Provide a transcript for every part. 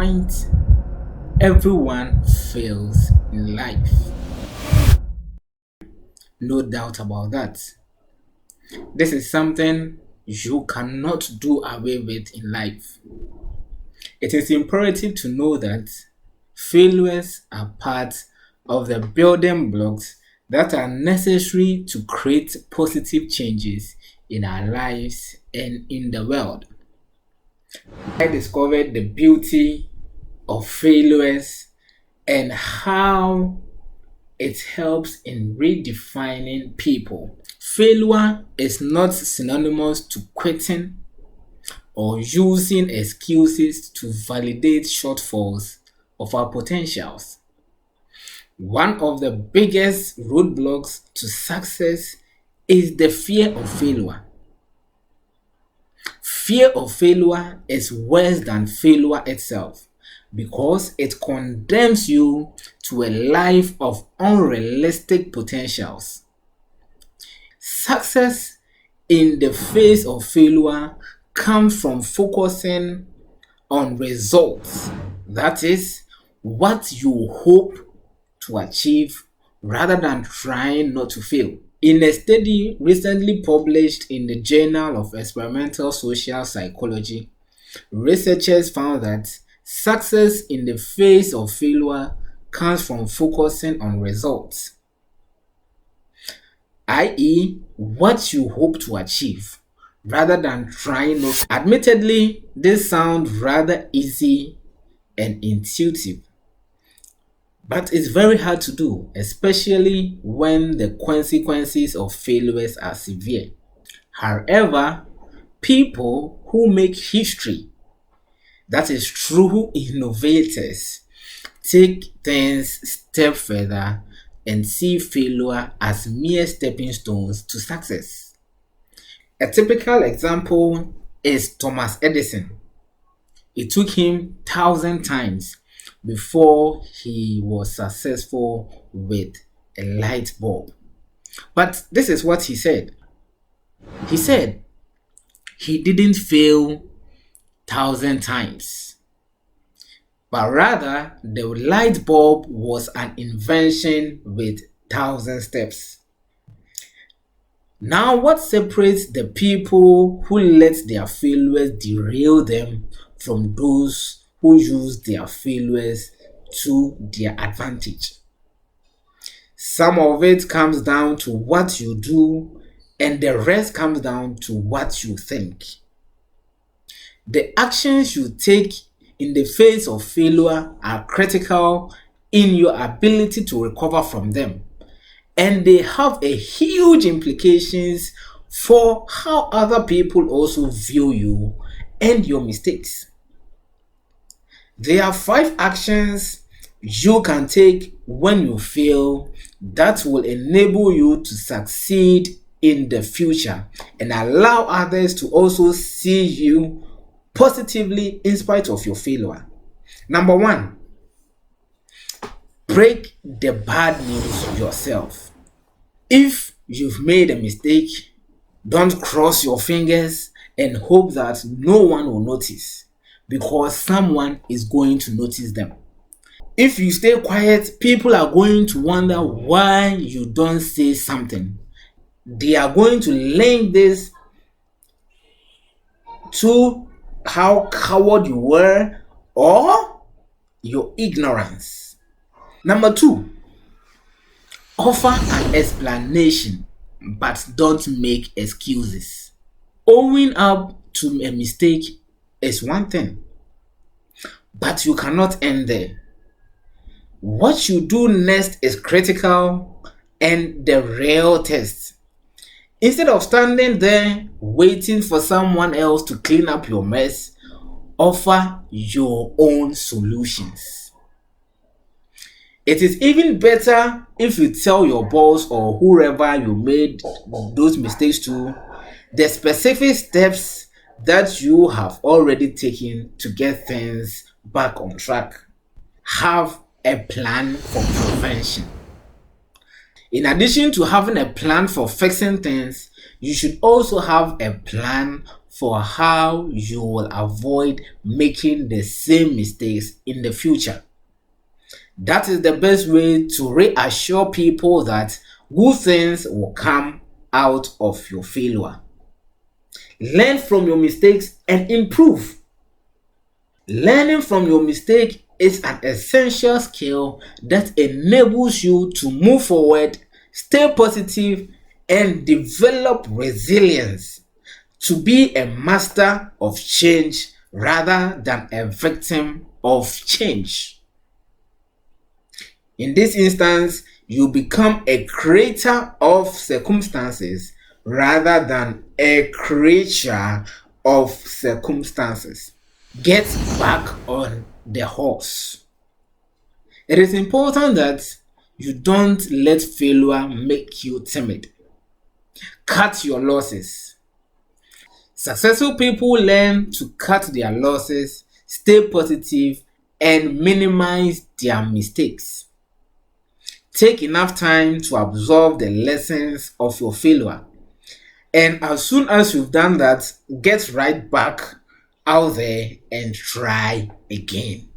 point, everyone fails in life. No doubt about that. This is something you cannot do away with in life. It is imperative to know that failures are part of the building blocks that are necessary to create positive changes in our lives and in the world. I discovered the beauty of failures and how it helps in redefining people. Failure is not synonymous to quitting or using excuses to validate shortfalls of our potentials. One of the biggest roadblocks to success is the fear of failure. Fear of failure is worse than failure itself because it condemns you to a life of unrealistic potentials. Success in the face of failure comes from focusing on results, that is, what you hope to achieve rather than trying not to fail. In a study recently published in the Journal of Experimental Social Psychology, researchers found that success in the face of failure comes from focusing on results, i.e., what you hope to achieve, rather than trying not. Admittedly, this sounds rather easy and intuitive, but it's very hard to do, especially when the consequences of failures are severe. However, people who make history, that is true innovators, take things step further and see failure as mere stepping stones to success. A typical example is Thomas Edison. It took him 1,000 times before he was successful with a light bulb. But this is what he said. He said he didn't fail 1,000 times, but rather the light bulb was an invention with 1,000 steps. Now, what separates the people who let their failures derail them from those who use their failures to their advantage? Some of it comes down to what you do, and the rest comes down to what you think. The actions you take in the face of failure are critical in your ability to recover from them, and they have a huge implications for how other people also view you and your mistakes. There are 5 actions you can take when you fail that will enable you to succeed in the future and allow others to also see you positively in spite of your failure. Number 1, break the bad news yourself. If you've made a mistake, don't cross your fingers and hope that no one will notice, because someone is going to notice them. If you stay quiet, people are going to wonder why you don't say something. They are going to link this to how coward you were or your ignorance. Number 2, offer an explanation, but don't make excuses. Owning up to a mistake is one thing, but you cannot end there. What you do next is critical and the real test. Instead of standing there waiting for someone else to clean up your mess, offer your own solutions. It is even better if you tell your boss or whoever you made those mistakes to the specific steps that you have already taken to get things back on track. Have a plan for prevention. In addition to having a plan for fixing things, you should also have a plan for how you will avoid making the same mistakes in the future. That is the best way to reassure people that good things will come out of your failure. Learn from your mistakes and improve. Learning from your mistake is an essential skill that enables you to move forward, stay positive, and develop resilience to be a master of change rather than a victim of change. In this instance, you become a creator of circumstances rather than a creature of circumstances. Get back on the horse. It is important that you don't let failure make you timid. Cut your losses. Successful people learn to cut their losses, stay positive, and minimize their mistakes. Take enough time to absorb the lessons of your failure. And as soon as you've done that, get right back out there and try again.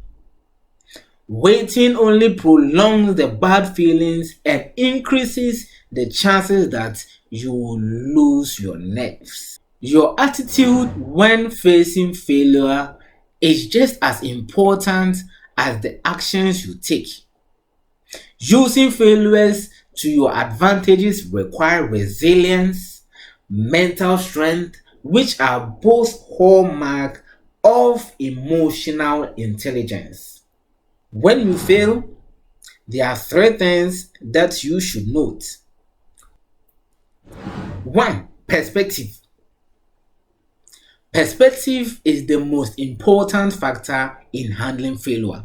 Waiting only prolongs the bad feelings and increases the chances that you will lose your nerves. Your attitude when facing failure is just as important as the actions you take. Using failures to your advantages require resilience, mental strength, which are both hallmark of emotional intelligence. When you fail, there are three things that you should note. 1. Perspective. Perspective is the most important factor in handling failure.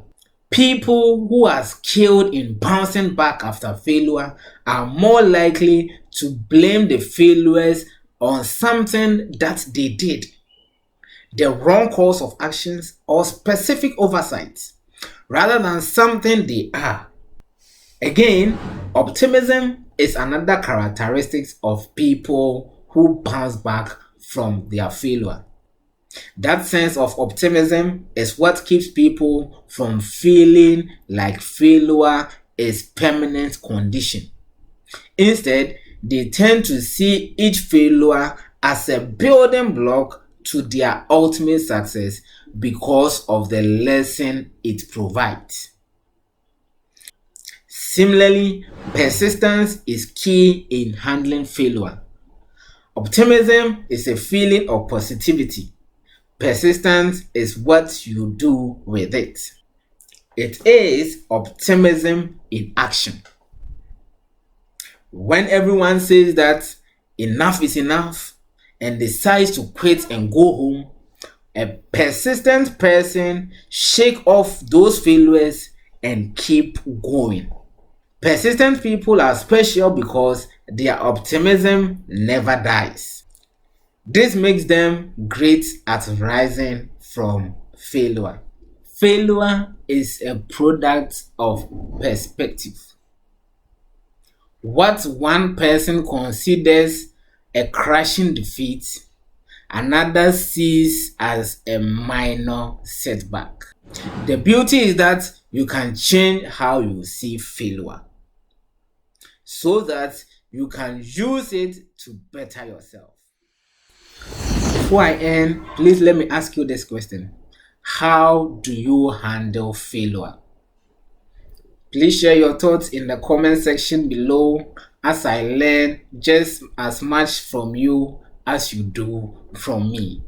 People who are skilled in bouncing back after failure are more likely to blame the failures on something that they did, the wrong course of actions, or specific oversights, rather than something they are. Again, optimism is another characteristic of people who bounce back from their failure. That sense of optimism is what keeps people from feeling like failure is permanent condition. Instead, they tend to see each failure as a building block to their ultimate success because of the lesson it provides. Similarly, persistence is key in handling failure. Optimism is a feeling of positivity. Persistence is what you do with it. It is optimism in action. When everyone says that enough is enough and decides to quit and go home, a persistent person shake off those failures and keep going. Persistent people are special because their optimism never dies. This makes them great at rising from failure. Failure is a product of perspective. What one person considers a crushing defeat, another sees as a minor setback. The beauty is that you can change how you see failure so that you can use it to better yourself. Before I end, please let me ask you this question. How do you handle failure? Please share your thoughts in the comment section below as I learn just as much from you as you do from me.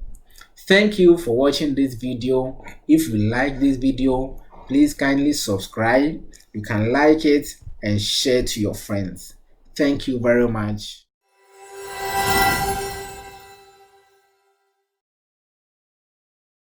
Thank you for watching this video. If you like this video, please kindly subscribe. You can like it and share to your friends. Thank you very much.